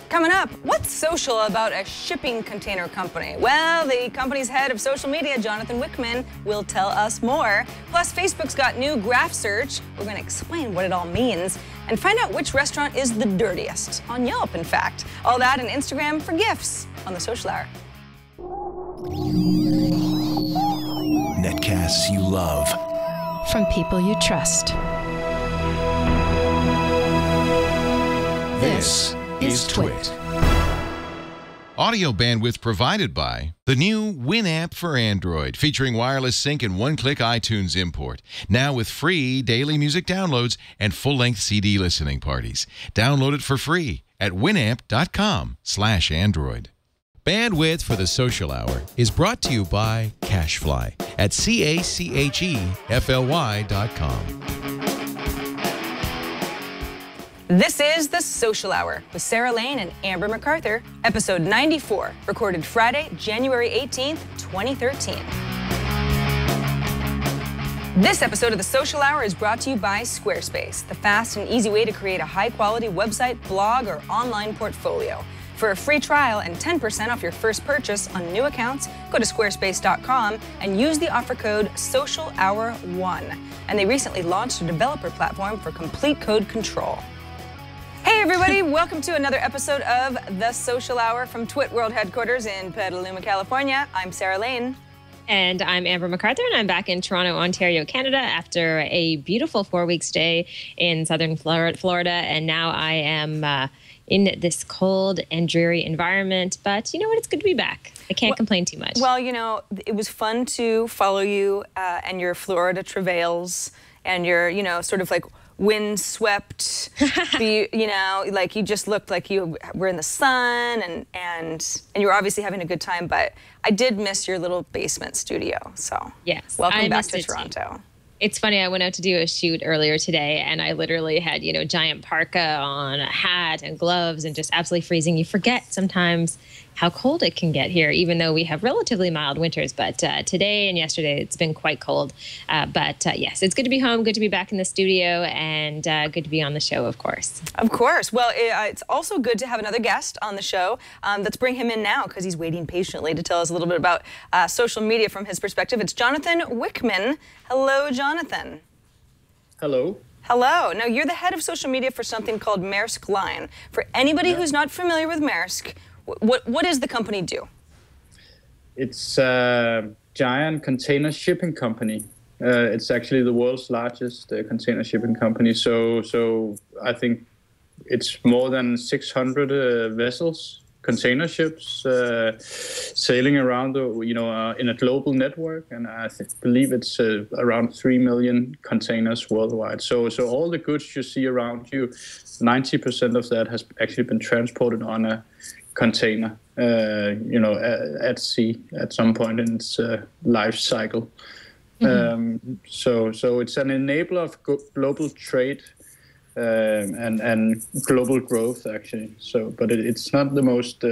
Coming up, what's social about a shipping container company? Well, the company's head of social media, Jonathan Wickman, will tell us more. Plus, Facebook's got new graph search. We're going to explain what it all means and find out which restaurant is the dirtiest, on Yelp, in fact. All that and Instagram for gifts on the Social Hour. Netcasts you love. From people you trust. This is Twit. Audio bandwidth provided by the new Winamp for Android, featuring wireless sync and one-click iTunes import. Now with free daily music downloads and full-length CD listening parties. Download it for free at winamp.com/Android. Bandwidth for the Social Hour is brought to you by CashFly at CACHEFLY.com. This is the Social Hour with Sarah Lane and Amber MacArthur, episode 94, recorded Friday, January 18th, 2013. This episode of the Social Hour is brought to you by Squarespace, the fast and easy way to create a high-quality website, blog, or online portfolio. For a free trial and 10% off your first purchase on new accounts, go to squarespace.com and use the offer code SOCIALHOUR1. And they recently launched a developer platform for complete code control. Hey everybody, welcome to another episode of The Social Hour from Twit World Headquarters in Petaluma, California. I'm Sarah Lane. And I'm Amber MacArthur, and I'm back in Toronto, Ontario, Canada, after a beautiful 4-week stay in southern Florida. And now I am in this cold and dreary environment. But you know what? It's good to be back. I can't complain too much. Well, you know, it was fun to follow you and your Florida travails and your, you know, sort of like windswept, you know, like you just looked like you were in the sun and you were obviously having a good time, but I did miss your little basement studio, so yes, welcome back to Toronto. It's funny, I went out to do a shoot earlier today and I literally had, you know, giant parka on, a hat and gloves and just absolutely freezing. You forget sometimes how cold it can get here, even though we have relatively mild winters. But today and yesterday, it's been quite cold. Yes, it's good to be home, good to be back in the studio, and good to be on the show, of course. Of course. Well, it's also good to have another guest on the show. Let's bring him in now because he's waiting patiently to tell us a little bit about social media from his perspective. It's Jonathan Wickman. Hello, Jonathan. Hello. Hello. Now, you're the head of social media for something called Maersk Line. For anybody who's not familiar with Maersk, what does the company do? It's a giant container shipping company. It's actually the world's largest container shipping company. So I think it's more than 600 vessels, container ships, sailing around, in a global network. And I believe it's around 3 million containers worldwide. So all the goods you see around you, 90% of that has actually been transported on a container, at sea at some point in its life cycle. Mm-hmm. So it's an enabler of global trade and global growth, actually. But it's not the most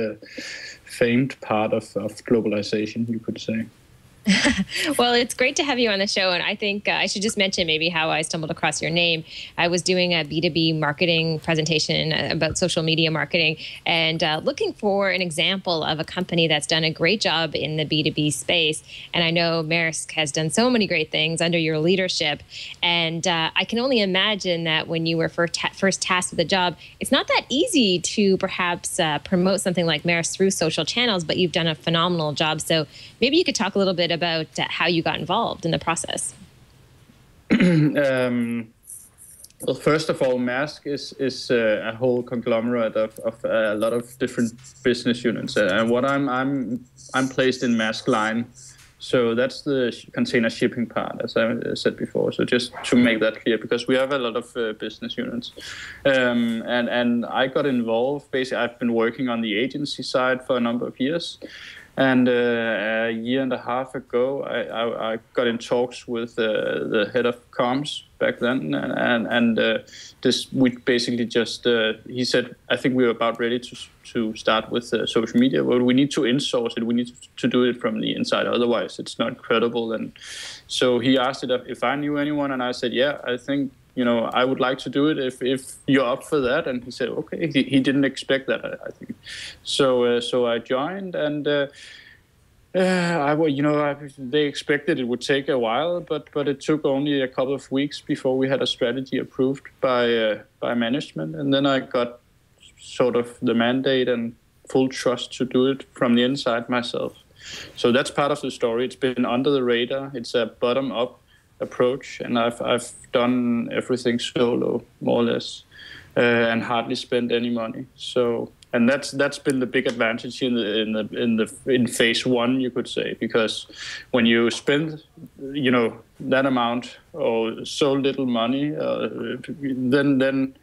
famed part of globalization, you could say. Well, it's great to have you on the show, and I think I should just mention maybe how I stumbled across your name. I was doing a B2B marketing presentation about social media marketing and looking for an example of a company that's done a great job in the B2B space. And I know Maersk has done so many great things under your leadership, and I can only imagine that when you were first tasked with the job, it's not that easy to perhaps promote something like Maersk through social channels, but you've done a phenomenal job. So maybe you could talk a little bit about how you got involved in the process. Well, first of all, Maersk is a whole conglomerate of a lot of different business units. And what I'm placed in Maersk Line, so that's the container shipping part, as I said before. So just to make that clear, because we have a lot of business units, and I got involved. Basically, I've been working on the agency side for a number of years. And a year and a half ago, I got in talks with the head of comms back then, and we basically just he said, I think we were about ready to start with social media. Well, we need to insource it. We need to do it from the inside. Otherwise, it's not credible. And so he asked if I knew anyone, and I said, yeah, I think I would like to do it if you're up for that. And he said, okay. He didn't expect that, I think. So I joined, and they expected it would take a while, but it took only a couple of weeks before we had a strategy approved by management, and then I got sort of the mandate and full trust to do it from the inside myself. So that's part of the story. It's been under the radar. It's a bottom-up approach, and I've done everything solo, more or less, and hardly spent any money. So, and that's been the big advantage in phase one, you could say, because when you spend, that amount or so little money, then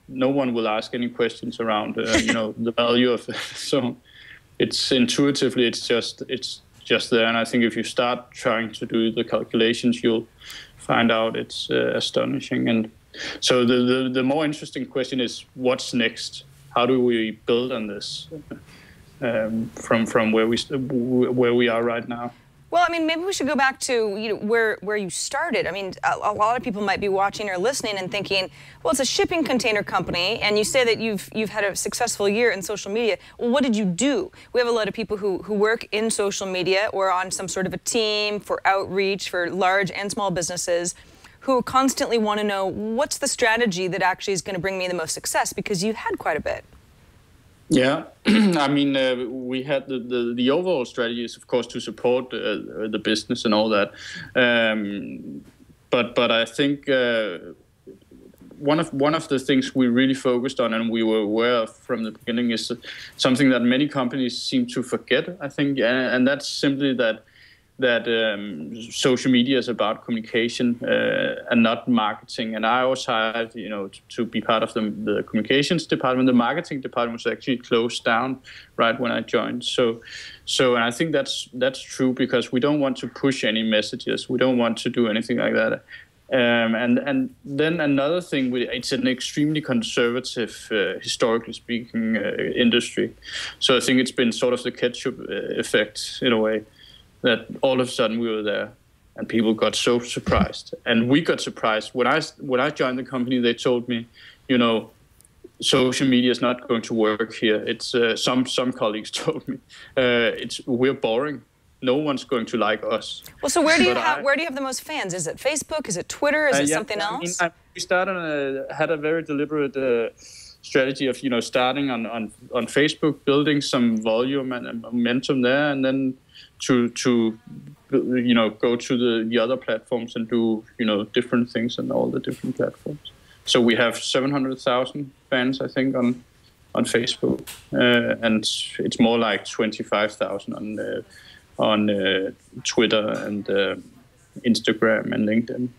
no one will ask any questions around, the value of it. So it's intuitively, it's just there. And I think if you start trying to do the calculations, you'll find out it's astonishing. And so the more interesting question is, what's next? How do we build on this from where we are right now? Well, I mean, maybe we should go back to where you started. I mean, a lot of people might be watching or listening and thinking, well, it's a shipping container company, and you say that you've had a successful year in social media. Well, what did you do? We have a lot of people who work in social media or on some sort of a team for outreach for large and small businesses who constantly want to know, what's the strategy that actually is going to bring me the most success? Because you've had quite a bit. Yeah, I mean, we had the overall strategy is, of course, to support the business and all that. But I think one of the things we really focused on and we were aware of from the beginning is something that many companies seem to forget, I think, and that's simply that social media is about communication and not marketing. And I was hired, to be part of the communications department. The marketing department was actually closed down right when I joined. So, and I think that's true, because we don't want to push any messages. We don't want to do anything like that. And then another thing, it's an extremely conservative, historically speaking, industry. So I think it's been sort of the ketchup effect in a way, that all of a sudden we were there and people got so surprised. And we got surprised. When I joined the company, they told me, social media is not going to work here. It's some colleagues told me, we're boring. No one's going to like us. Well, so where do you have the most fans? Is it Facebook? Is it Twitter? Is it something else? We had a very deliberate strategy of starting on Facebook, building some volume and momentum there, and then to go to the other platforms and do different things on all the different platforms. So we have 700,000 fans, I think, on Facebook, and it's more like 25,000 on Twitter and Instagram and LinkedIn.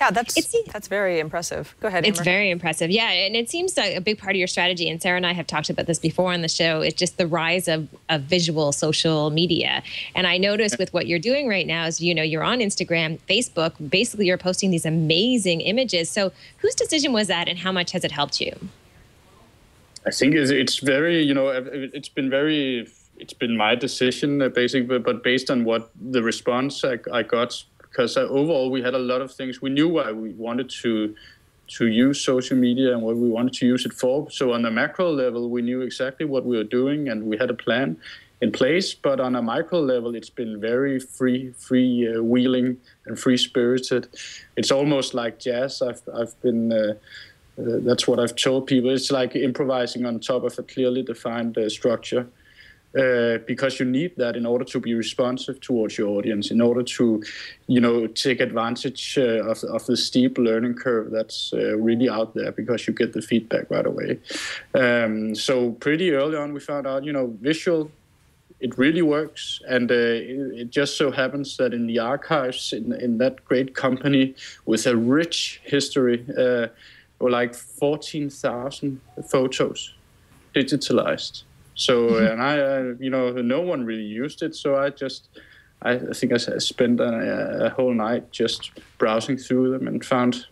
Yeah, that's very impressive. Go ahead, Amber. It's very impressive. Yeah, and it seems like a big part of your strategy, and Sarah and I have talked about this before on the show, it's just the rise of visual social media. And I noticed with what you're doing right now is, you're on Instagram, Facebook, basically you're posting these amazing images. So whose decision was that, and how much has it helped you? I think it's very, it's been my decision, basically, but based on what the response I got. Because overall, we had a lot of things. We knew why we wanted to use social media and what we wanted to use it for. So on a macro level, we knew exactly what we were doing, and we had a plan in place. But on a micro level, it's been very free-wheeling and free-spirited. It's almost like jazz. I've been. That's what I've told people. It's like improvising on top of a clearly defined structure. Because you need that in order to be responsive towards your audience, in order to, take advantage of the steep learning curve that's really out there, because you get the feedback right away. So pretty early on, we found out, visual, it really works. And it just so happens that in the archives, in that great company with a rich history, were like 14,000 photos digitalized. So, and no one really used it. So I think I spent a whole night just browsing through them and found,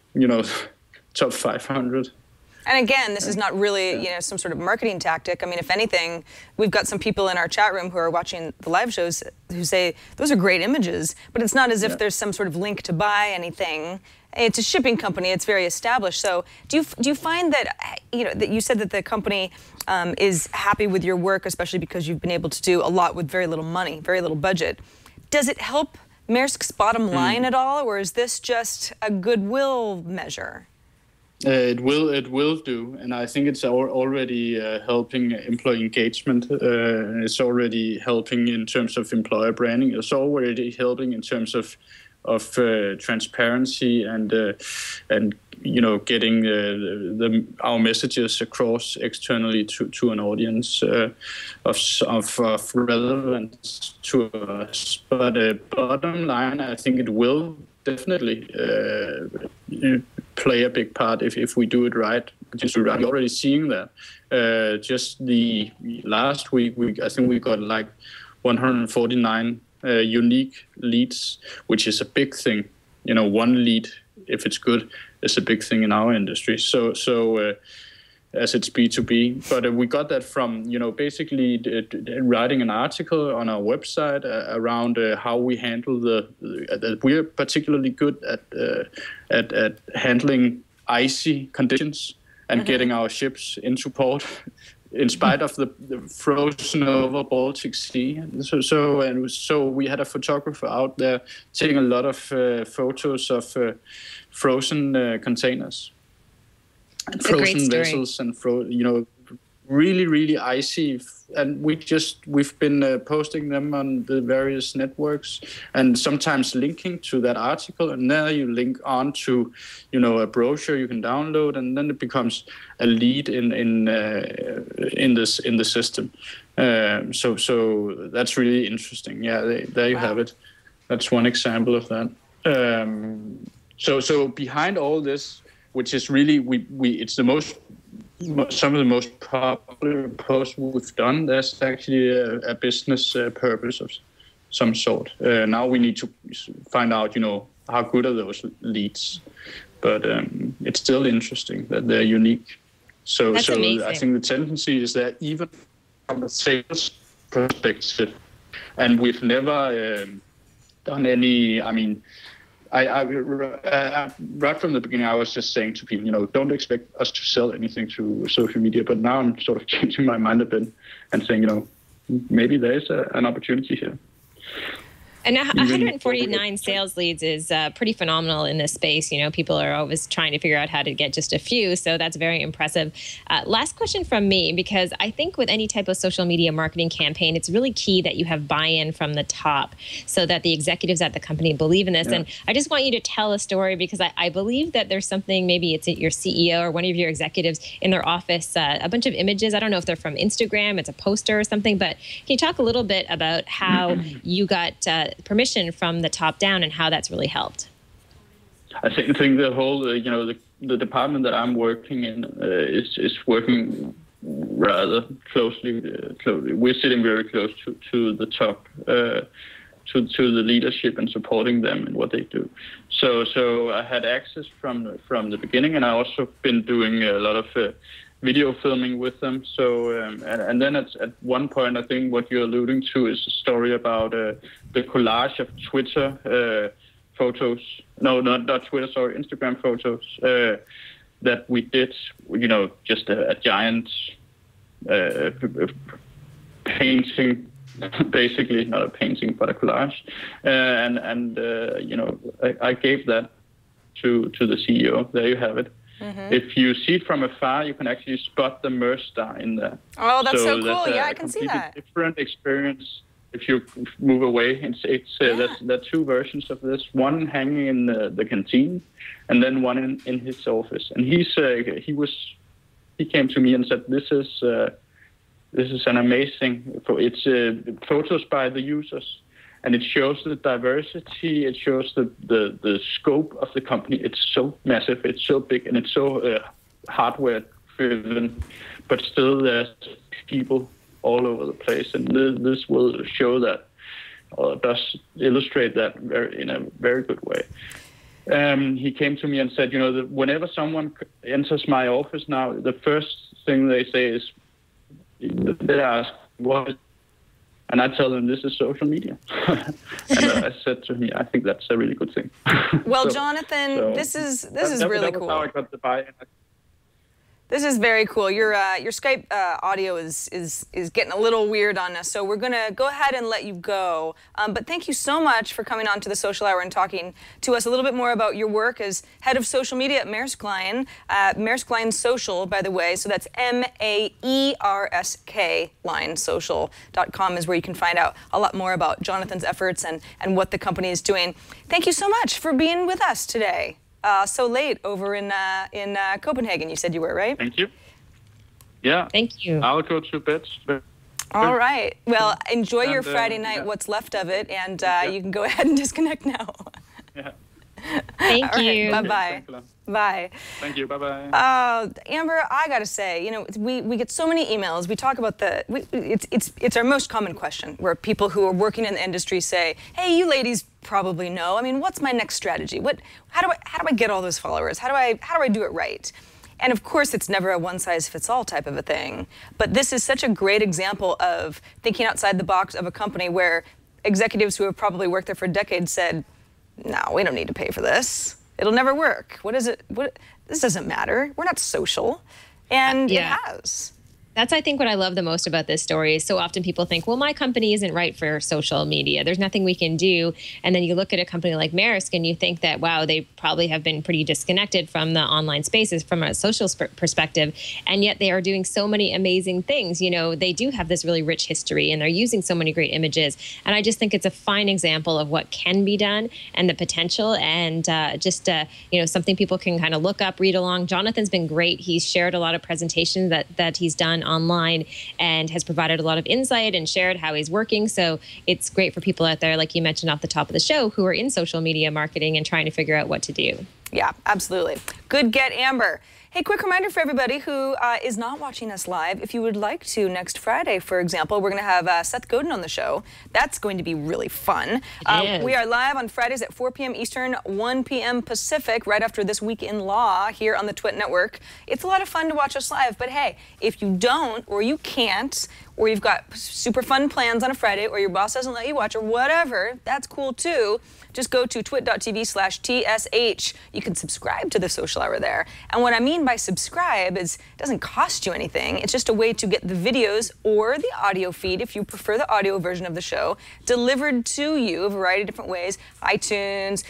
top 500. And again, this is not really, some sort of marketing tactic. I mean, if anything, we've got some people in our chat room who are watching the live shows who say, those are great images, but it's not as if there's some sort of link to buy anything. it's a shipping company. It's very established. So do you find that, that you said that the company is happy with your work, especially because you've been able to do a lot with very little money, very little budget. Does it help Maersk's bottom line at all, or is this just a goodwill measure? It will do, and I think it's already helping employee engagement. It's already helping in terms of employer branding. It's already helping in terms of transparency and getting our messages across externally to an audience of relevance to us. But bottom line, I think it will definitely play a big part if we do it right. We're already seeing that. Just the last week, I think we got like 149 unique leads, which is a big thing. One lead, if it's good, is a big thing in our industry. So as it's B2B, but we got that from basically writing an article on our website around how we handle that we're particularly good at handling icy conditions and getting our ships into port in spite of the frozen over Baltic Sea. So we had a photographer out there taking a lot of photos of frozen containers and frozen vessels and really, really icy. And we've been posting them on the various networks and sometimes linking to that article. And there you link on to, a brochure you can download, and then it becomes a lead in the system. So that's really interesting. Yeah, there you have it. That's one example of that. So behind all this, which is really it's some of the most popular posts we've done. There's actually a business purpose of some sort. Now we need to find out, how good are those leads. But it's still interesting that they're unique. So I think the tendency is that even from a sales perspective, and we've never done any. I right from the beginning, I was just saying to people, don't expect us to sell anything through social media. But now I'm sort of changing my mind a bit and saying, maybe there is an opportunity here. And 149 sales leads is pretty phenomenal in this space. People are always trying to figure out how to get just a few. So that's very impressive. Last question from me, because I think with any type of social media marketing campaign, it's really key that you have buy-in from the top so that the executives at the company believe in this. Yeah. And I just want you to tell a story, because I believe that there's something, maybe it's your CEO or one of your executives in their office, a bunch of images. I don't know if they're from Instagram, it's a poster or something, but can you talk a little bit about how you got permission from the top down and how that's really helped? I think the whole, the department that I'm working in is working rather closely. We're sitting very close to the top, to the leadership and supporting them in what they do. So I had access from the beginning, and I also been doing a lot of video filming with them. So and then at one point, I think what you're alluding to is a story about the collage of Twitter photos. No, not Twitter, sorry, Instagram photos that we did. Just a giant painting, basically not a painting but a collage. I gave that to the CEO. There you have it. Mm-hmm. If you see it from afar, you can actually spot the Maersk star in there. Oh, that's so cool. Yeah, I can see that. Different experience if you move away. There are two versions of this. One hanging in the canteen, and then one in his office. And he came to me and said, "This is an amazing. It's photos by the users." And it shows the diversity. It shows the scope of the company. It's so massive. It's so big, and it's so hardware driven. But still, there's people all over the place, and this will show that, or does illustrate that in a very good way. He came to me and said, that whenever someone enters my office now, the first thing they say is, they ask, "What?" And I tell them this is social media. And I said to him, I think that's a really good thing. Well, Jonathan, this is really cool. How I got the buy-in. This is very cool. Your Skype audio is getting a little weird on us, so we're gonna go ahead and let you go. But thank you so much for coming on to the Social Hour and talking to us a little bit more about your work as head of social media at Maersk Line. Maersk Line Social, by the way, so that's MAERSK Line Social.com is where you can find out a lot more about Jonathan's efforts and what the company is doing. Thank you so much for being with us today. So late over in Copenhagen, you said you were, right? Thank you. Yeah. Thank you. I'll go to bed. All right. Well, enjoy your Friday night, what's left of it, and you can go ahead and disconnect now. Yeah. Thank you. Bye-bye. Bye. Thank you. Bye-bye. Amber, I got to say, you know, we get so many emails. We talk about it's our most common question where people who are working in the industry say, hey, you ladies probably know. I mean, what's my next strategy? How do I get all those followers? How do I do it right? And of course, it's never a one-size-fits-all type of a thing. But this is such a great example of thinking outside the box of a company where executives who have probably worked there for decades said, no, we don't need to pay for this. It'll never work. This doesn't matter. We're not social. And it has. That's, I think, what I love the most about this story. So often people think, well, my company isn't right for social media. There's nothing we can do. And then you look at a company like Maersk and you think that, wow, they probably have been pretty disconnected from the online spaces from a social perspective. And yet they are doing so many amazing things. You know, they do have this really rich history and they're using so many great images. And I just think it's a fine example of what can be done and the potential and you know, something people can kind of look up, read along. Jonathan's been great. He's shared a lot of presentations that he's done online and has provided a lot of insight and shared how he's working. So it's great for people out there, like you mentioned off the top of the show, who are in social media marketing and trying to figure out what to do. Yeah, absolutely. Good get, Amber. Hey, quick reminder for everybody who is not watching us live. If you would like to, next Friday, for example, we're going to have Seth Godin on the show. That's going to be really fun. We are live on Fridays at 4 p.m. Eastern, 1 p.m. Pacific, right after This Week in Law here on the Twit Network. It's a lot of fun to watch us live, but hey, if you don't or you can't, or you've got super fun plans on a Friday, or your boss doesn't let you watch, or whatever, that's cool too. Just go to twit.tv/TSH. You can subscribe to the Social Hour there. And what I mean by subscribe is it doesn't cost you anything. It's just a way to get the videos or the audio feed, if you prefer the audio version of the show, delivered to you a variety of different ways. iTunes,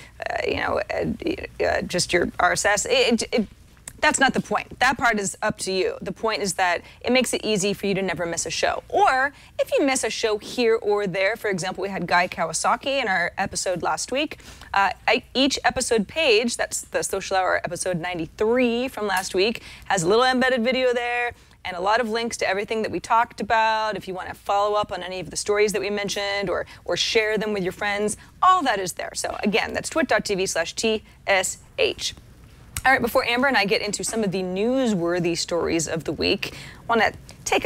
just your RSS. That's not the point. That part is up to you. The point is that it makes it easy for you to never miss a show. Or if you miss a show here or there, for example, we had Guy Kawasaki in our episode last week. Each episode page, that's the Social Hour episode 93 from last week, has a little embedded video there and a lot of links to everything that we talked about. If you want to follow up on any of the stories that we mentioned or share them with your friends, all that is there. So again, that's twit.tv/TSH. All right, before Amber and I get into some of the newsworthy stories of the week, I want to take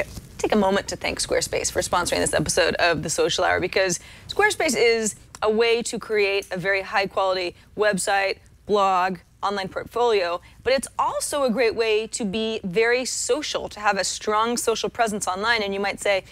a moment to thank Squarespace for sponsoring this episode of The Social Hour, because Squarespace is a way to create a very high-quality website, blog, online portfolio, but it's also a great way to be very social, to have a strong social presence online. And you might say,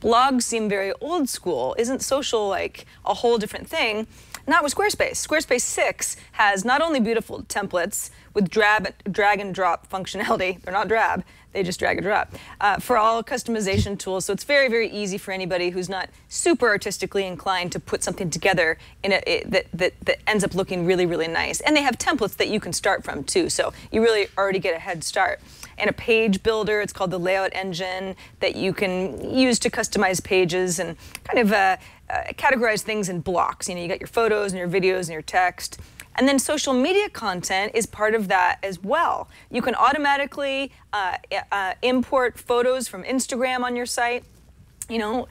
blogs seem very old school. Isn't social like a whole different thing? Not with Squarespace. Squarespace 6 has not only beautiful templates with drag and drop functionality, they're not drab, they just drag and drop, for all customization tools. So it's very, very easy for anybody who's not super artistically inclined to put something together in that ends up looking really, really nice. And they have templates that you can start from too, so you really already get a head start. And a page builder, it's called the Layout Engine, that you can use to customize pages and kind of categorize things in blocks. You know, you got your photos and your videos and your text. And then social media content is part of that as well. You can automatically import photos from Instagram on your site. You know,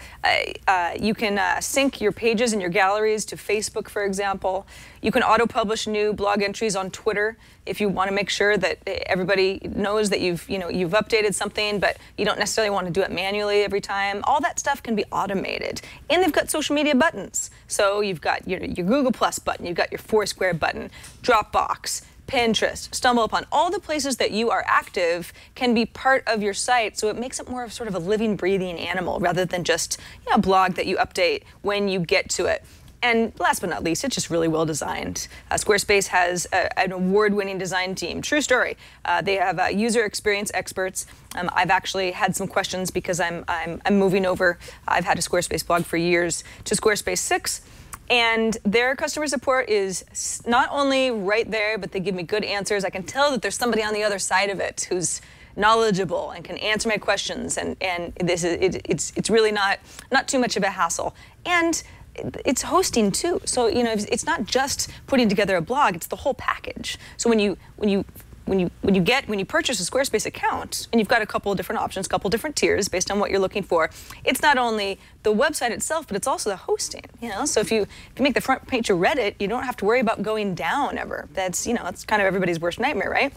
you can sync your pages and your galleries to Facebook, for example. You can auto-publish new blog entries on Twitter if you want to make sure that everybody knows that you've updated something, but you don't necessarily want to do it manually every time. All that stuff can be automated. And they've got social media buttons. So you've got your Google Plus button, you've got your Foursquare button, Dropbox, Pinterest, StumbleUpon, all the places that you are active can be part of your site, so it makes it more of sort of a living, breathing animal rather than just a blog that you update when you get to it. And last but not least, it's just really well designed. Squarespace has an award-winning design team. True story. They have user experience experts. I've actually had some questions because I'm moving over. I've had a Squarespace blog for years to Squarespace 6. And their customer support is not only right there, but they give me good answers. I can tell that there's somebody on the other side of it who's knowledgeable and can answer my questions. And it's really not too much of a hassle. And it's hosting too. So it's not just putting together a blog; it's the whole package. So when you purchase a Squarespace account, and you've got a couple of different options, a couple of different tiers based on what you're looking for, it's not only the website itself, but it's also the hosting. So if you make the front page of Reddit, you don't have to worry about going down ever. That's that's kind of everybody's worst nightmare, right?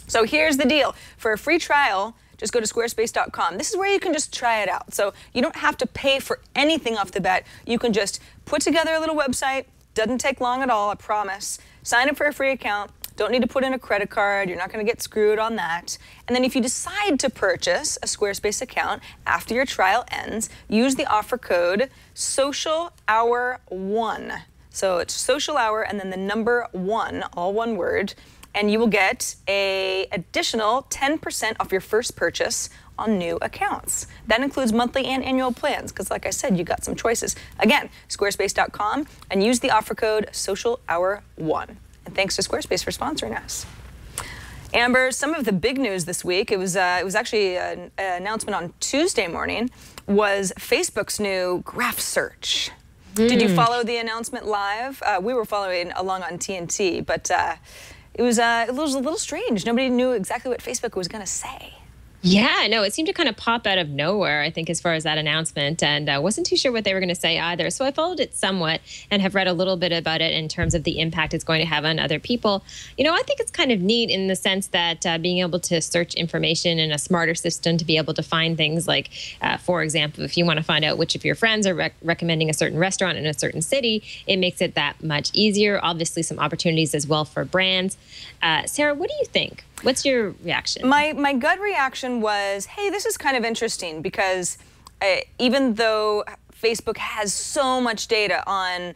So here's the deal: for a free trial, just go to squarespace.com. This is where you can just try it out. So you don't have to pay for anything off the bat. You can just put together a little website. Doesn't take long at all, I promise. Sign up for a free account. Don't need to put in a credit card. You're not going to get screwed on that. And then if you decide to purchase a Squarespace account after your trial ends, use the offer code SOCIALHOUR1. So it's social hour and then the number 1, all one word. And you will get an additional 10% off your first purchase on new accounts. That includes monthly and annual plans, because like I said, you got some choices. Again, squarespace.com, and use the offer code SOCIALHOUR1. And thanks to Squarespace for sponsoring us. Amber, some of the big news this week, it was actually an announcement on Tuesday morning, was Facebook's new graph search. Did you follow the announcement live? We were following along on TNT, but it was a little strange. Nobody knew exactly what Facebook was going to say. Yeah, no, it seemed to kind of pop out of nowhere, I think, as far as that announcement, and wasn't too sure what they were going to say either. So I followed it somewhat and have read a little bit about it in terms of the impact it's going to have on other people. I think it's kind of neat in the sense that being able to search information in a smarter system to be able to find things like, for example, if you want to find out which of your friends are recommending a certain restaurant in a certain city, it makes it that much easier. Obviously, some opportunities as well for brands. Sarah, what do you think? What's your reaction? My gut reaction was, hey, this is kind of interesting because even though Facebook has so much data on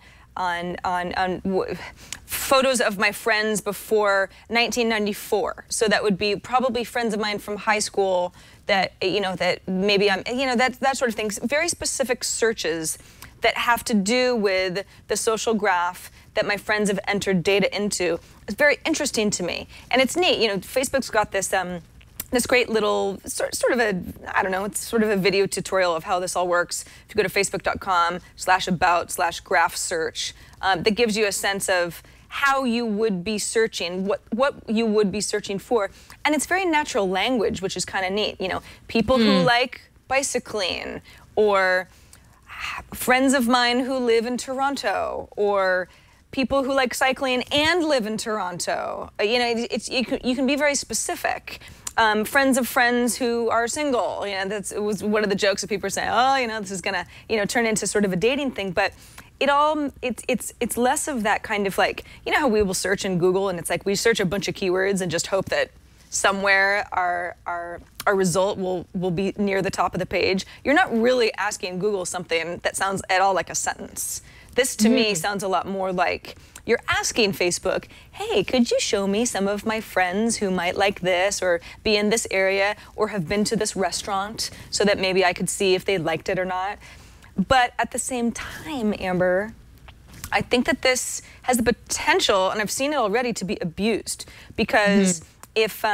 photos of my friends before 1994, so that would be probably friends of mine from high school that that maybe I'm that sort of thing. Very specific searches that have to do with the social graph that my friends have entered data into. It's very interesting to me, and it's neat. Facebook's got this this great little sort of a, I don't know, it's sort of a video tutorial of how this all works. If you go to facebook.com/about/graph search, that gives you a sense of how you would be searching, what you would be searching for, and it's very natural language, which is kind of neat. People who like bicycling, or friends of mine who live in Toronto, or people who like cycling and live in Toronto. You can be very specific. Friends of friends who are single. It was one of the jokes that people were saying. Oh, this is gonna turn into sort of a dating thing. But it's less of that kind of like, how we will search in Google and it's like we search a bunch of keywords and just hope that somewhere our result will be near the top of the page. You're not really asking Google something that sounds at all like a sentence. This, to me, sounds a lot more like you're asking Facebook, hey, could you show me some of my friends who might like this or be in this area or have been to this restaurant so that maybe I could see if they liked it or not. But at the same time, Amber, I think that this has the potential, and I've seen it already, to be abused. Because if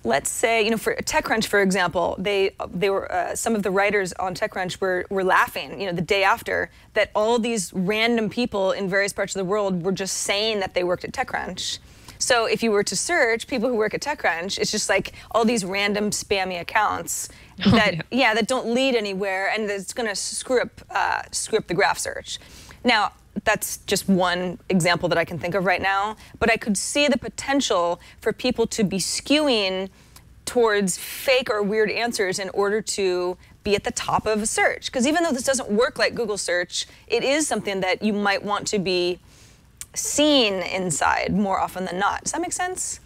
let's say, for TechCrunch, for example, they were some of the writers on TechCrunch were laughing, the day after, that all these random people in various parts of the world were just saying that they worked at TechCrunch. So if you were to search people who work at TechCrunch, it's just like all these random spammy accounts that that don't lead anywhere, and it's going to screw up the graph search. Now, that's just one example that I can think of right now, but I could see the potential for people to be skewing towards fake or weird answers in order to be at the top of a search. Because even though this doesn't work like Google search, it is something that you might want to be seen inside more often than not. Does that make sense?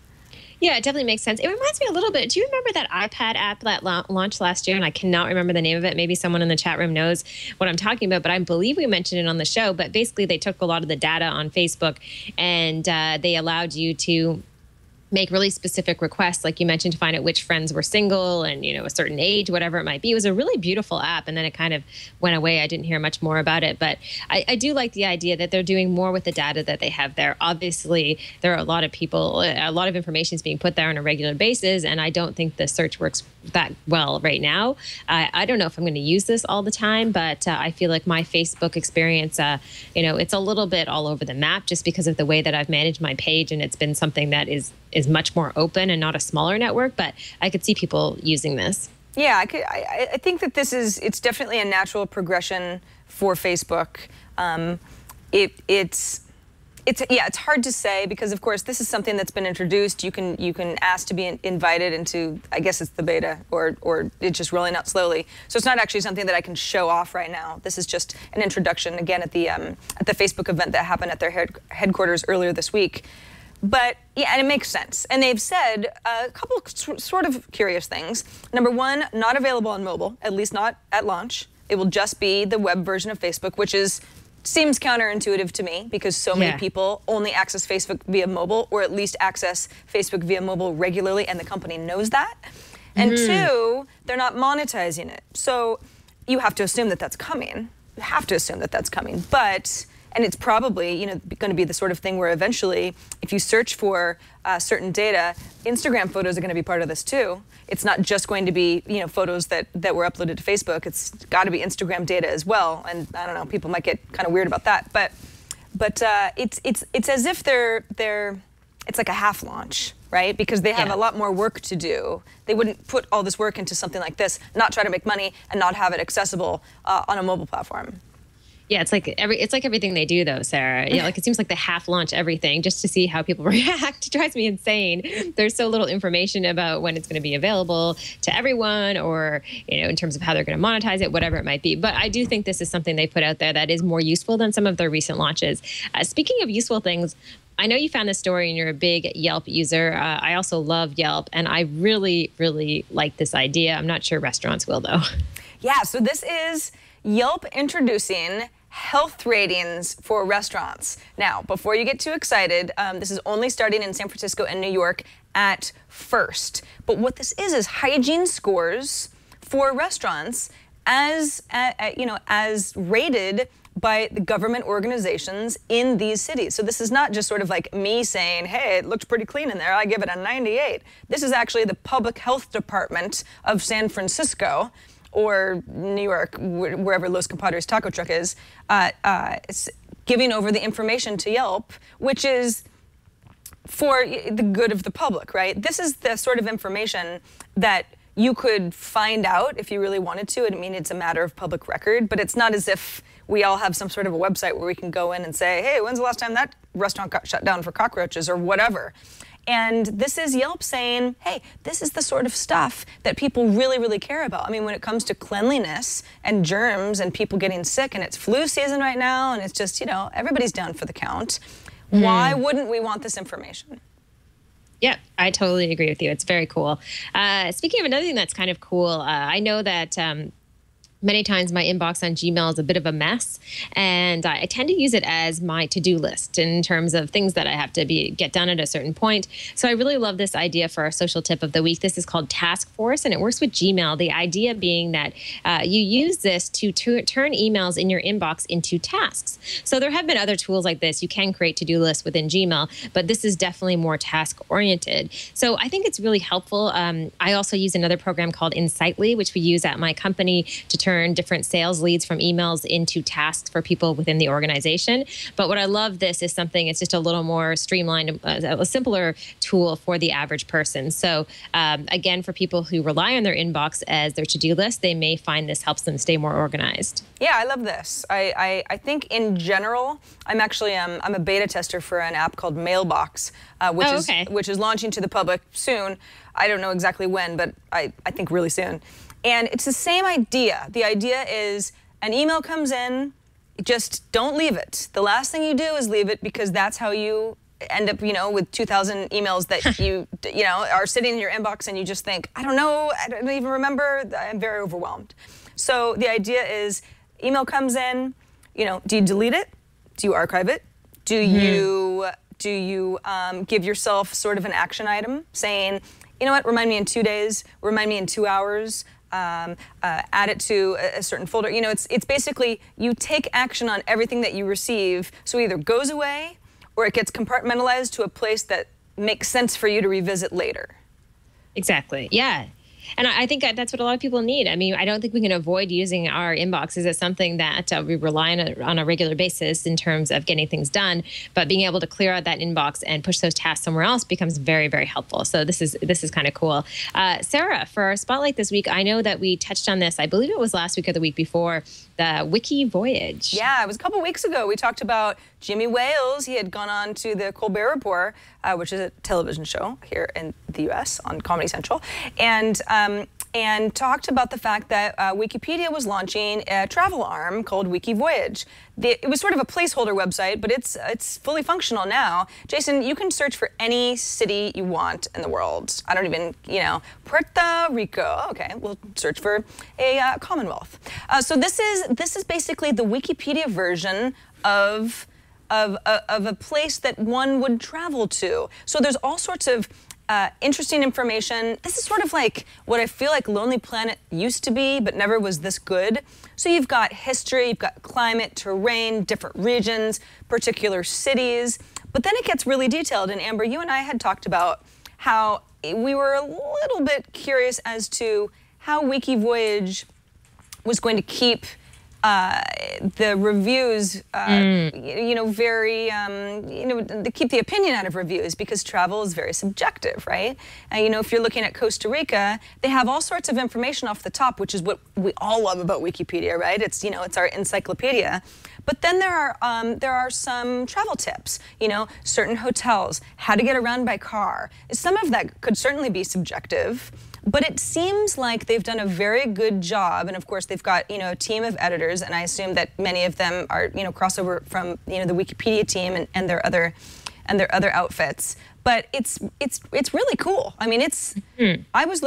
Yeah, it definitely makes sense. It reminds me a little bit. Do you remember that iPad app that launched last year? And I cannot remember the name of it. Maybe someone in the chat room knows what I'm talking about, but I believe we mentioned it on the show. But basically, they took a lot of the data on Facebook and they allowed you to make really specific requests, like you mentioned, to find out which friends were single and, a certain age, whatever it might be. It was a really beautiful app. And then it kind of went away. I didn't hear much more about it. But I do like the idea that they're doing more with the data that they have there. Obviously, there are a lot of people, a lot of information is being put there on a regular basis. And I don't think the search works that well right now. I don't know if I'm going to use this all the time, but I feel like my Facebook experience, it's a little bit all over the map just because of the way that I've managed my page. And it's been something that is much more open and not a smaller network, but I could see people using this. Yeah, I think that it's definitely a natural progression for Facebook. It's hard to say because, of course, this is something that's been introduced. You can ask to be invited into, I guess it's the beta, or it's just rolling out slowly. So it's not actually something that I can show off right now. This is just an introduction, again, at the Facebook event that happened at their headquarters earlier this week. But yeah, and it makes sense. And they've said a couple of sort of curious things. Number one, not available on mobile, at least not at launch. It will just be the web version of Facebook, which seems counterintuitive to me because so many people only access Facebook via mobile, or at least access Facebook via mobile regularly, and the company knows that. And two, they're not monetizing it. So you have to assume that that's coming. You have to assume that that's coming. And it's probably, going to be the sort of thing where eventually, if you search for certain data, Instagram photos are going to be part of this too. It's not just going to be, photos that were uploaded to Facebook. It's got to be Instagram data as well. And I don't know, people might get kind of weird about that. But it's as if it's like a half launch, right? Because they have a lot more work to do. They wouldn't put all this work into something like this, not try to make money, and not have it accessible on a mobile platform. Yeah, it's like everything they do, though, Sarah. It seems like they half launch everything just to see how people react. It drives me insane. There's so little information about when it's going to be available to everyone, or in terms of how they're going to monetize it, whatever it might be. But I do think this is something they put out there that is more useful than some of their recent launches. Speaking of useful things, I know you found this story and you're a big Yelp user. I also love Yelp, and I really, really like this idea. I'm not sure restaurants will, though. Yeah, so this is Yelp introducing health ratings for restaurants. Now, before you get too excited, this is only starting in San Francisco and New York at first. But what this is hygiene scores for restaurants as rated by the government organizations in these cities. So this is not just sort of like me saying, hey, it looked pretty clean in there, I give it a 98. This is actually the public health department of San Francisco, or New York, wherever Los Compadres taco truck is, giving over the information to Yelp, which is for the good of the public, right? This is the sort of information that you could find out if you really wanted to. I mean, it's a matter of public record, but it's not as if we all have some sort of a website where we can go in and say, hey, when's the last time that restaurant got shut down for cockroaches or whatever? And this is Yelp saying, hey, this is the sort of stuff that people really, really care about. I mean, when it comes to cleanliness and germs and people getting sick, and it's flu season right now, and it's just, everybody's down for the count. Why wouldn't we want this information? Yeah, I totally agree with you. It's very cool. Speaking of another thing that's kind of cool, I know that many times my inbox on Gmail is a bit of a mess, and I tend to use it as my to-do list in terms of things that I have to get done at a certain point. So I really love this idea for our social tip of the week. This is called Task Force, and it works with Gmail. The idea being that you use this to turn emails in your inbox into tasks. So there have been other tools like this. You can create to-do lists within Gmail, but this is definitely more task-oriented. So I think it's really helpful. I also use another program called Insightly, which we use at my company to turn different sales leads from emails into tasks for people within the organization. But what I love this is it's just a little more streamlined, a simpler tool for the average person. So again, for people who rely on their inbox as their to-do list, they may find this helps them stay more organized. Yeah, I love this. I think in general, I'm a beta tester for an app called Mailbox, which is launching to the public soon. I don't know exactly when, but I think really soon. And it's the same idea. The idea is an email comes in, just don't leave it. The last thing you do is leave it, because that's how you end up, with 2,000 emails that you are sitting in your inbox and you just think, I don't know, I don't even remember. I'm very overwhelmed. So the idea is, email comes in, do you delete it? Do you archive it? Do you give yourself sort of an action item saying, you know what, remind me in 2 days, remind me in 2 hours, add it to a certain folder. It's basically, you take action on everything that you receive, so it either goes away or it gets compartmentalized to a place that makes sense for you to revisit later. Exactly. Yeah. And I think that's what a lot of people need. I mean, I don't think we can avoid using our inboxes as something that we rely on a regular basis in terms of getting things done. But being able to clear out that inbox and push those tasks somewhere else becomes very, very helpful. So this is kind of cool. Sarah, for our spotlight this week, I know that we touched on this. I believe it was last week or the week before. The Wikivoyage. Yeah, it was a couple weeks ago. We talked about Jimmy Wales. He had gone on to the Colbert Report, which is a television show here in the U.S. on Comedy Central, and talked about the fact that Wikipedia was launching a travel arm called Wikivoyage. It was sort of a placeholder website, but it's fully functional now. Jason, you can search for any city you want in the world. I don't even, Puerto Rico. Okay, we'll search for a Commonwealth. So this is basically the Wikipedia version of a place that one would travel to. So there's all sorts of interesting information. This is sort of like what I feel like Lonely Planet used to be, but never was this good. So you've got history, you've got climate, terrain, different regions, particular cities, but then it gets really detailed. And Amber, you and I had talked about how we were a little bit curious as to how Wikivoyage was going to keep the reviews, very, to keep the opinion out of reviews, because travel is very subjective, right? If you're looking at Costa Rica, they have all sorts of information off the top, which is what we all love about Wikipedia, right? It's, it's our encyclopedia. But then there are some travel tips, certain hotels, how to get around by car. Some of that could certainly be subjective. But it seems like they've done a very good job, and of course they've got a team of editors, and I assume that many of them are crossover from the Wikipedia team and their other outfits. But it's really cool. I mean, I was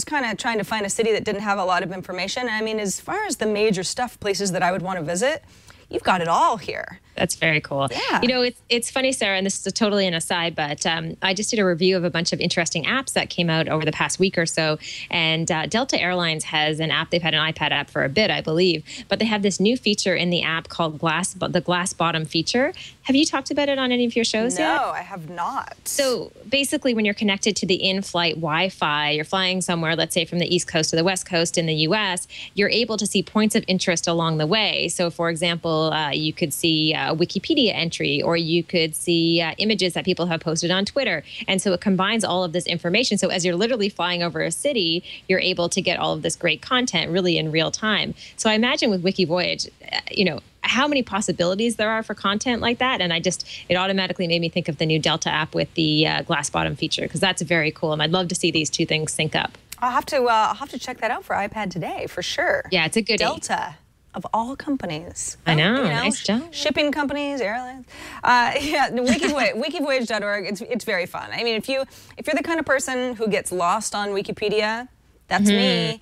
kind of trying to find a city that didn't have a lot of information. I mean, as far as the major places that I would want to visit, you've got it all here. That's very cool. Yeah. It's funny, Sarah, and this is totally an aside, but I just did a review of a bunch of interesting apps that came out over the past week or so. And Delta Airlines has an app. They've had an iPad app for a bit, I believe. But they have this new feature in the app called the glass bottom feature. Have you talked about it on any of your shows yet? No, I have not. So basically, when you're connected to the in-flight Wi-Fi, you're flying somewhere, let's say from the East Coast to the West Coast in the U.S., you're able to see points of interest along the way. So, for example, you could see a Wikipedia entry, or you could see images that people have posted on Twitter. And so it combines all of this information. So as you're literally flying over a city, you're able to get all of this great content really in real time. So I imagine with Wikivoyage, how many possibilities there are for content like that. And it automatically made me think of the new Delta app with the glass bottom feature, because that's very cool. And I'd love to see these two things sync up. I'll have to check that out for iPad today, for sure. Yeah, it's a good Delta. Of all companies. I know, nice job. Shipping companies, airlines. Wikivoyage.org, it's very fun. I mean, if you're the kind of person who gets lost on Wikipedia, that's me,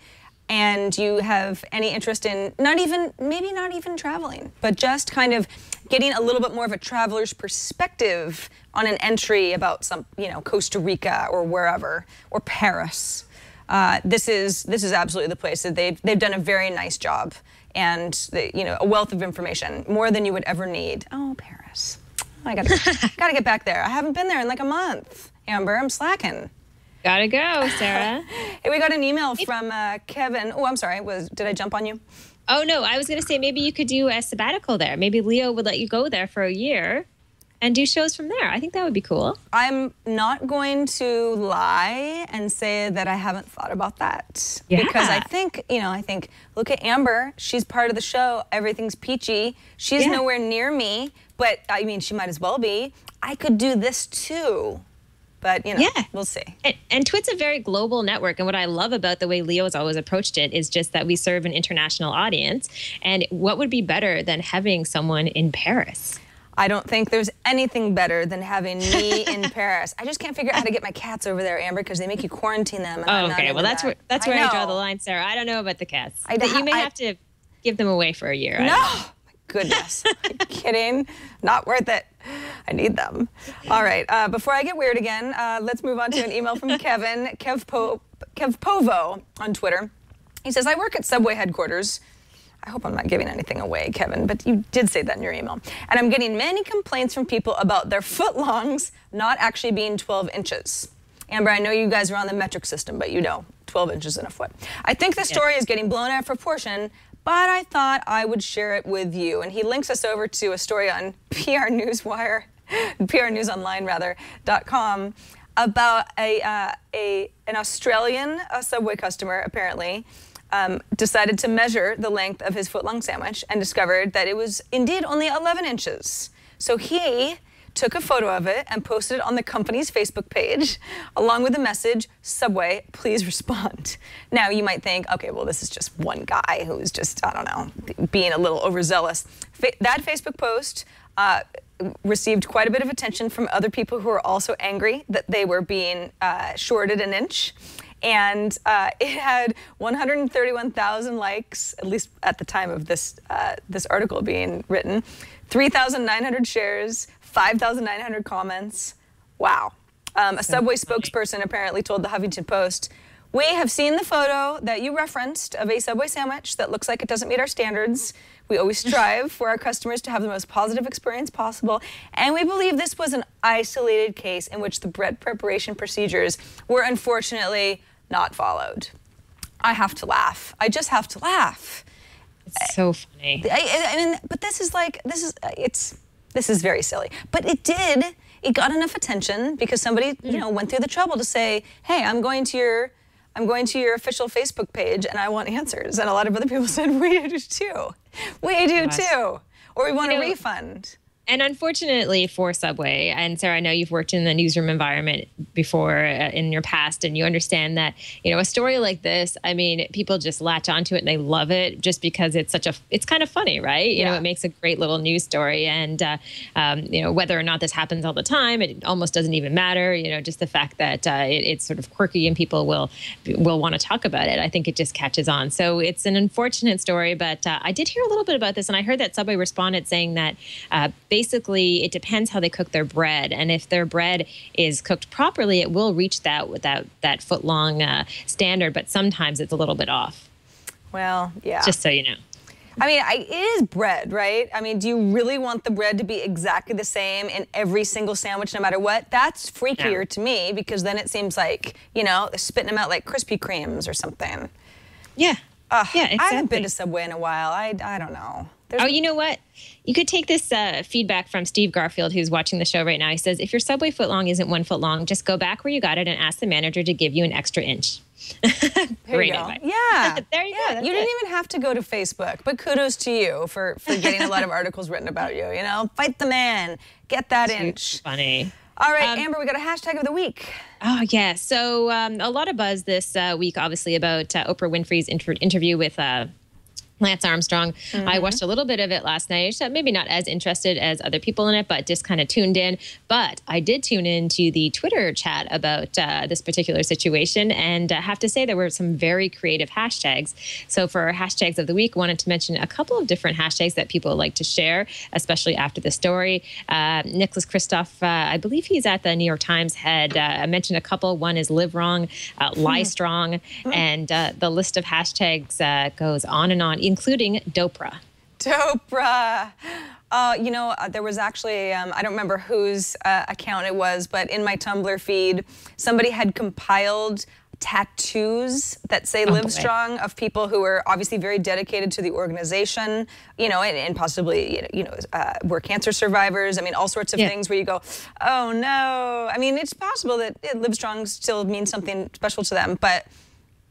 and you have any interest in maybe not even traveling, but just kind of getting a little bit more of a traveler's perspective on an entry about some, Costa Rica or wherever, or Paris. This is absolutely the place. That they've done a very nice job. And a wealth of information, more than you would ever need. Oh, Paris! I gotta get back there. I haven't been there in like a month. Amber, I'm slacking. Gotta go, Sarah. Hey, we got an email from Kevin. Oh, I'm sorry. Did I jump on you? Oh no, I was gonna say maybe you could do a sabbatical there. Maybe Leo would let you go there for a year and do shows from there. I think that would be cool. I'm not going to lie and say that I haven't thought about that. Yeah. Because I think, look at Amber. She's part of the show. Everything's peachy. She's nowhere near me, but I mean, she might as well be. I could do this too, But, you know, we'll see. And Twit's a very global network. And what I love about the way Leo has always approached it is just that we serve an international audience. And what would be better than having someone in Paris? I don't think there's anything better than having me in Paris. I just can't figure out how to get my cats over there, Amber, because they make you quarantine them. And okay. Well, that's where I draw the line, Sarah. I don't know about the cats. You may have to give them away for a year. No. My goodness. Are you kidding? Not worth it. I need them. All right. Before I get weird again, let's move on to an email from Kevin, Kevpovo on Twitter. He says, I work at Subway headquarters. I hope I'm not giving anything away, Kevin, but you did say that in your email. And I'm getting many complaints from people about their footlongs not actually being 12 inches. Amber, I know you guys are on the metric system, but you know, 12 inches in a foot. I think the story is getting blown out of proportion, but I thought I would share it with you. And he links us over to a story on PR Newswire, PRNewsOnline.com, about an Australian Subway customer, apparently, decided to measure the length of his footlong sandwich and discovered that it was indeed only 11 inches. So he took a photo of it and posted it on the company's Facebook page, along with the message, Subway, please respond. Now, you might think, okay, well, this is just one guy who's just, I don't know, being a little overzealous. That Facebook post received quite a bit of attention from other people who were also angry that they were being shorted an inch. And it had 131,000 likes, at least at the time of this article being written, 3,900 shares, 5,900 comments. Wow. A Subway spokesperson apparently told the Huffington Post, we have seen the photo that you referenced of a Subway sandwich that looks like it doesn't meet our standards. We always strive for our customers to have the most positive experience possible, and we believe this was an isolated case in which the bread preparation procedures were unfortunately not followed. I have to laugh. I just have to laugh. It's so funny. I mean, but this is very silly. But it got enough attention because somebody, you know, went through the trouble to say, hey, I'm going to your official Facebook page and I want answers. And a lot of other people said, we do too. We do too. Or we want a refund. And unfortunately for Subway, and Sarah, I know you've worked in the newsroom environment before in your past, and you understand that, you know, a story like this, I mean, people just latch onto it and they love it just because it's it's kind of funny, right? You know, it makes a great little news story. And, you know, whether or not this happens all the time, it almost doesn't even matter. You know, just the fact that it's sort of quirky and people will want to talk about it. I think it just catches on. So it's an unfortunate story, but I did hear a little bit about this, and I heard that Subway responded saying that basically, it depends how they cook their bread, and if their bread is cooked properly, it will reach that foot-long standard. But sometimes it's a little bit off. Well, yeah. Just so you know. I mean, it is bread, right? I mean, do you really want the bread to be exactly the same in every single sandwich, no matter what? That's freakier to me because then it seems like, you know, they're spitting them out like Krispy Kremes or something. Yeah. Yeah, exactly. I haven't been to Subway in a while. I don't know. Oh, you know what? You could take this feedback from Steve Garfield, who's watching the show right now. He says, if your Subway footlong isn't 1 foot long, just go back where you got it and ask the manager to give you an extra inch. Great advice. Yeah. There you go. You didn't even have to go to Facebook, but kudos to you for getting a lot of articles written about you. You know, fight the man, get that inch. Funny. All right, Amber, we got a hashtag of the week. Oh, yeah. So a lot of buzz this week, obviously, about Oprah Winfrey's interview with Lance Armstrong. I watched a little bit of it last night. So maybe not as interested as other people in it, but just kind of tuned in. But I did tune into the Twitter chat about this particular situation, and I have to say there were some very creative hashtags. So for our hashtags of the week, I wanted to mention a couple of different hashtags that people like to share, especially after the story. Nicholas Kristof, I believe he's at the New York Times, had mentioned a couple. One is live wrong, lie strong, and the list of hashtags goes on and on, including Dopra. Dopra. You know, there was actually, I don't remember whose account it was, but in my Tumblr feed, somebody had compiled tattoos that say Live Strong of people who were obviously very dedicated to the organization, you know, and possibly, you know, were cancer survivors. I mean, all sorts of things where you go, oh no. I mean, it's possible that Live Strong still means something special to them, but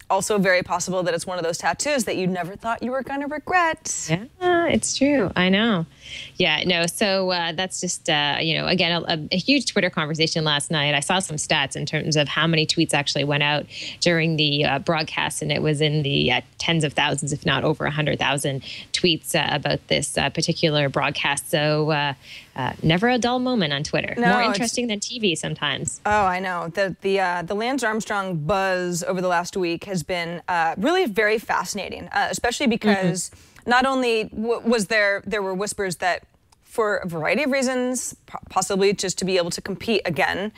Also very possible that it's one of those tattoos that you never thought you were going to regret. Yeah, it's true. I know. Yeah, no. So that's just, again, a huge Twitter conversation last night. I saw some stats in terms of how many tweets actually went out during the broadcast, and it was in the tens of thousands, if not over 100,000 tweets about this particular broadcast. So never a dull moment on Twitter. No, more interesting than TV sometimes. Oh, I know. The Lance Armstrong buzz over the last week has been really very fascinating, especially because not only there were whispers that for a variety of reasons, possibly just to be able to compete again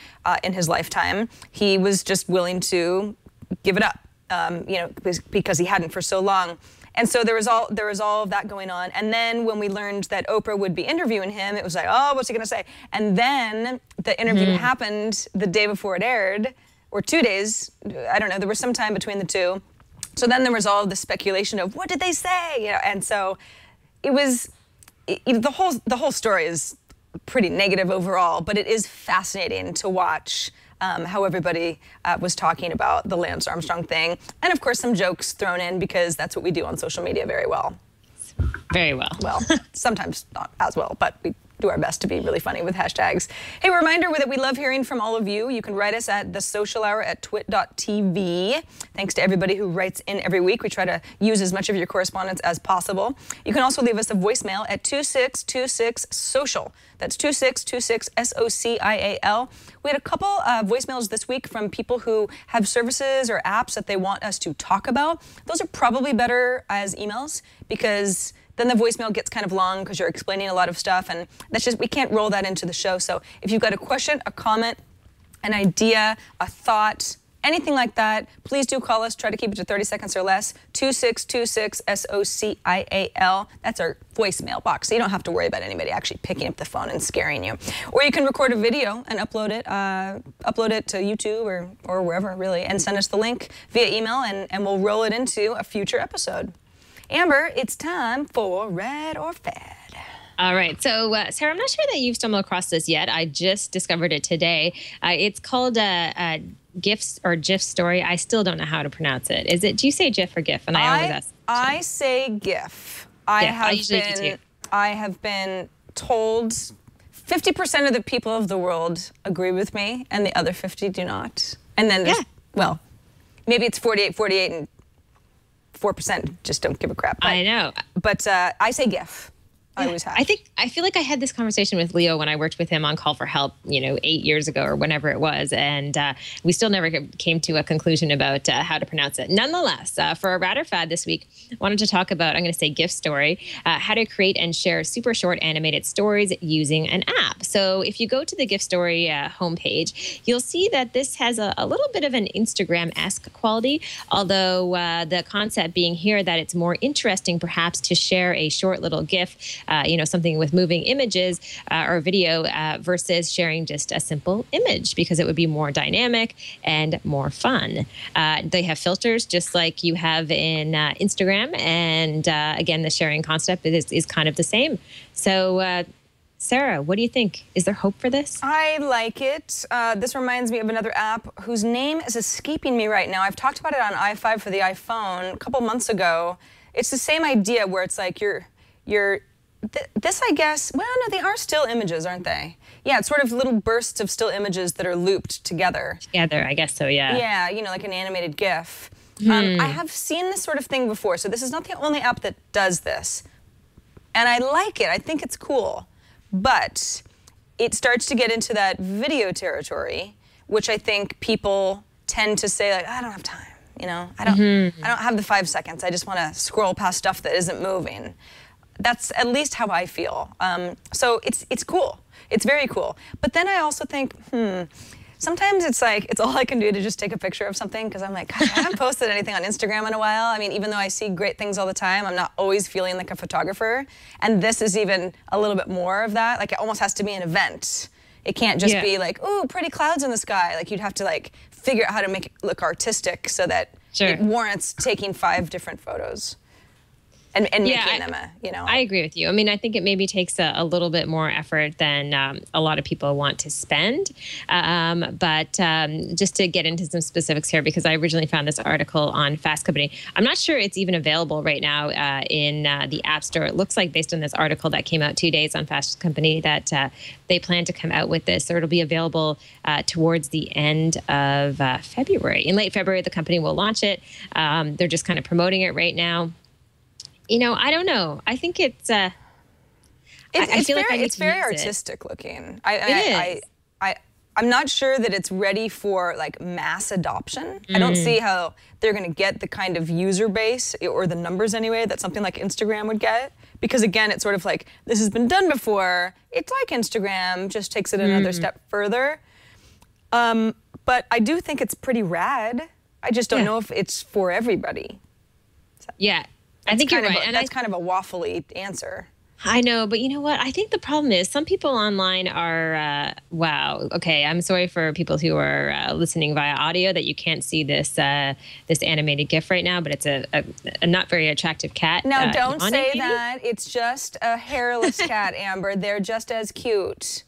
in his lifetime, he was just willing to give it up, because he hadn't for so long. And so there was all of that going on. And then when we learned that Oprah would be interviewing him, it was like, oh, what's he gonna say? And then the interview happened the day before it aired, or 2 days. I don't know. There was some time between the two. So then there was all of the speculation of what did they say, and so it was the whole story is pretty negative overall, but it is fascinating to watch how everybody was talking about the Lance Armstrong thing, and of course some jokes thrown in because that's what we do on social media very well. Very well. Well, sometimes not as well, but we do our best to be really funny with hashtags. Hey, reminder that we love hearing from all of you. You can write us at thesocialhour@twit.tv. Thanks to everybody who writes in every week. We try to use as much of your correspondence as possible. You can also leave us a voicemail at 2626-SOCIAL. That's 2626-SOCIAL. We had a couple voicemails this week from people who have services or apps that they want us to talk about. Those are probably better as emails because then the voicemail gets kind of long because you're explaining a lot of stuff, and we can't roll that into the show. So if you've got a question, a comment, an idea, a thought, anything like that, please do call us. Try to keep it to 30 seconds or less. 2626-SOCIAL. That's our voicemail box, so you don't have to worry about anybody actually picking up the phone and scaring you. Or you can record a video and upload it to YouTube or wherever, really, and send us the link via email, and we'll roll it into a future episode. Amber, it's time for Rad or Fad. All right. So, Sarah, I'm not sure that you've stumbled across this yet. I just discovered it today. It's called a GIF or GIF story. I still don't know how to pronounce it. Do you say GIF or GIF? And I always ask. I say GIF. I usually do too. I have been told 50% of the people of the world agree with me, and the other 50 do not. And then well, maybe it's 48, and 4% just don't give a crap. I know. But I say GIF. I always have. I feel like I had this conversation with Leo when I worked with him on Call for Help, 8 years ago or whenever it was, and we still never came to a conclusion about how to pronounce it. Nonetheless, for a Rad or Fad this week, I wanted to talk about, I'm going to say GIF story, how to create and share super short animated stories using an app. So if you go to the GIF story homepage, you'll see that this has a little bit of an Instagram-esque quality, although the concept being here that it's more interesting perhaps to share a short little GIF, something with moving images or video versus sharing just a simple image because it would be more dynamic and more fun. They have filters just like you have in Instagram. And again, the sharing concept is kind of the same. So, Sarah, what do you think? Is there hope for this? I like it. This reminds me of another app whose name is escaping me right now. I've talked about it on i5 for the iPhone a couple months ago. It's the same idea where it's like this, I guess, well, no, they are still images, aren't they? Yeah, it's sort of little bursts of still images that are looped together. Together, I guess so, yeah. Yeah, like an animated GIF. I have seen this sort of thing before, so this is not the only app that does this. And I like it. I think it's cool. But it starts to get into that video territory, which I think people tend to say, like, I don't have time. I don't have the 5 seconds. I just want to scroll past stuff that isn't moving. That's at least how I feel. So it's cool. It's very cool. But then I also think, sometimes it's like, it's all I can do to just take a picture of something because I'm like, gosh, I haven't posted anything on Instagram in a while. I mean, even though I see great things all the time, I'm not always feeling like a photographer. And this is even a little bit more of that. Like, it almost has to be an event. It can't just be like, ooh, pretty clouds in the sky. Like, you'd have to like figure out how to make it look artistic so that it warrants taking 5 different photos. and making them a, I agree with you. I mean, I think it maybe takes a little bit more effort than a lot of people want to spend. But just to get into some specifics here, because I originally found this article on Fast Company. I'm not sure it's even available right now in the App Store. It looks like, based on this article that came out 2 days on Fast Company, that they plan to come out with this. So it'll be available towards the end of February. In late February, the company will launch it. They're just kind of promoting it right now. I don't know. I think it's I feel like it's very artistic looking. I'm not sure that it's ready for like mass adoption. I don't see how they're going to get the kind of user base, or the numbers anyway, that something like Instagram would get. Because again, it's sort of like, this has been done before. It's like Instagram, just takes it another step further. But I do think it's pretty rad. I just don't know if it's for everybody. So I think you're right. And that's kind of a waffly answer. I know, but you know what? I think the problem is some people online are, wow, okay, I'm sorry for people who are listening via audio that you can't see this this animated GIF right now, but it's a not very attractive cat. Now, don't say that. It's just a hairless cat, Amber. They're just as cute.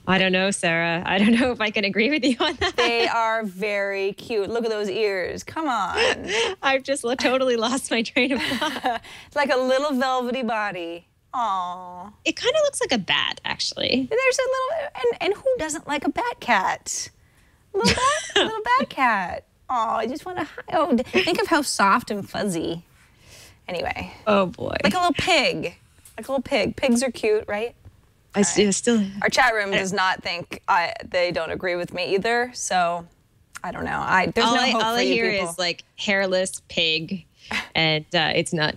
I don't know, Sarah. I don't know if I can agree with you on that. They are very cute. Look at those ears. Come on. I've just totally lost my train of thought. It's like a little velvety body. Aww. It kind of looks like a bat, actually. There's a little, and who doesn't like a bat cat? A little bat cat. Oh, I just want to, think of how soft and fuzzy. Anyway. Oh, boy. Like a little pig. Like a little pig. Pigs are cute, right? Still. Our chat room does not think they don't agree with me either, so I don't know. There's no hope for you people. All I hear is like hairless pig, and it's not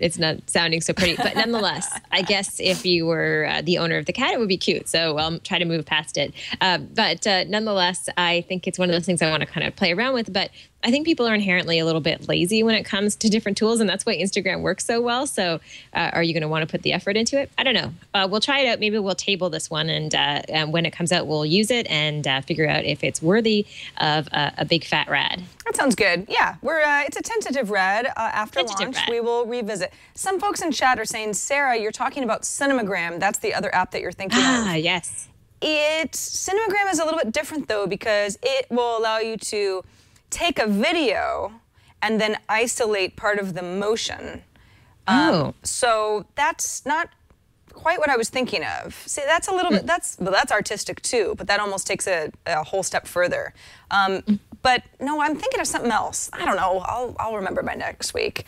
sounding so pretty. But nonetheless, I guess if you were the owner of the cat, it would be cute. So I'll try to move past it. But nonetheless, I think it's one of those things I want to kind of play around with. But I think people are inherently a little bit lazy when it comes to different tools, and that's why Instagram works so well. So are you going to want to put the effort into it? I don't know. We'll try it out. Maybe we'll table this one, and when it comes out, we'll use it and figure out if it's worthy of a big fat rad. That sounds good. Yeah, it's a tentative rad. After launch, we will revisit. Some folks in chat are saying, Sarah, you're talking about Cinemagram. That's the other app that you're thinking of. Ah, yes. Cinemagram is a little bit different, though, because it will allow you to take a video and then isolate part of the motion. So that's not quite what I was thinking of. See, that's a little bit, that's artistic too, but that almost takes a whole step further. But no, I'm thinking of something else. I don't know. I'll remember by next week.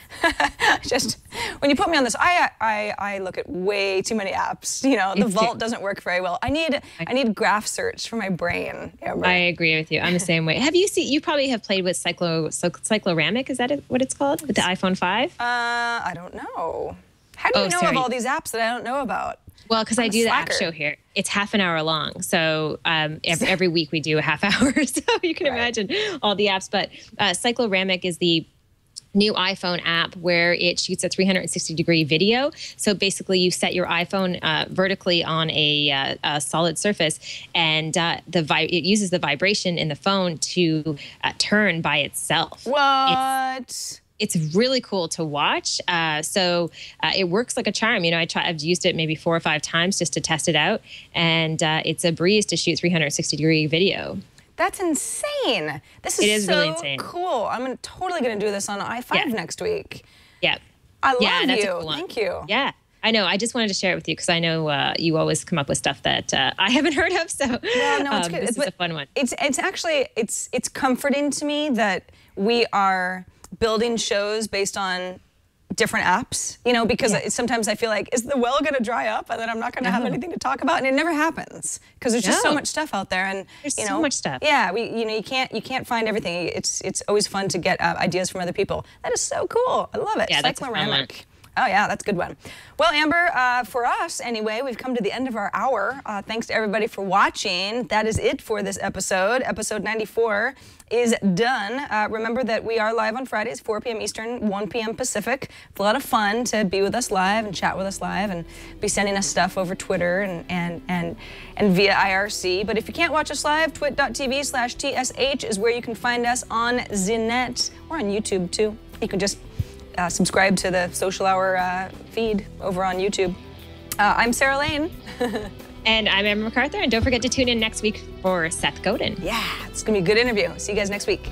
Just when you put me on this, I look at way too many apps. The Vault doesn't work very well. I need graph search for my brain. Amber. I agree with you. I'm the same way. You probably have played with Cycloramic. Is that what it's called? With the iPhone 5? I don't know. How do you know of all these apps that I don't know about? Well, because I do the app show here. It's half an hour long. So every week we do a half hour. So you can imagine all the apps. But Cycloramic is the new iPhone app where it shoots a 360-degree video. So basically you set your iPhone vertically on a solid surface, and it uses the vibration in the phone to turn by itself. What? It's really cool to watch. So it works like a charm. I've used it maybe 4 or 5 times just to test it out. And it's a breeze to shoot 360-degree video. That's insane. This is so really insane. Cool. I'm totally going to do this on i5 next week. Yeah. I love you. Cool. Thank you. Yeah. I know. I just wanted to share it with you because I know you always come up with stuff that I haven't heard of. So well, no, it's good. This is a fun one. It's actually comforting to me that we are building shows based on different apps, because sometimes I feel like, is the well going to dry up and then I'm not going to have anything to talk about? And it never happens because there's just so much stuff out there. And there's so much stuff. Yeah, you can't find everything. It's always fun to get ideas from other people. That is so cool. I love it. Yeah, that's a fun one. Oh, yeah, that's a good one. Well, Amber, for us, anyway, we've come to the end of our hour. Thanks to everybody for watching. That is it for this episode. Episode 94 is done. Remember that we are live on Fridays, 4 p.m. Eastern, 1 p.m. Pacific. It's a lot of fun to be with us live and chat with us live and be sending us stuff over Twitter and via IRC. But if you can't watch us live, twit.tv/TSH is where you can find us on the net. We're on YouTube, too. You can just subscribe to the Social Hour feed over on YouTube. I'm Sarah Lane. And I'm Emma MacArthur. And don't forget to tune in next week for Seth Godin. Yeah, it's going to be a good interview. See you guys next week.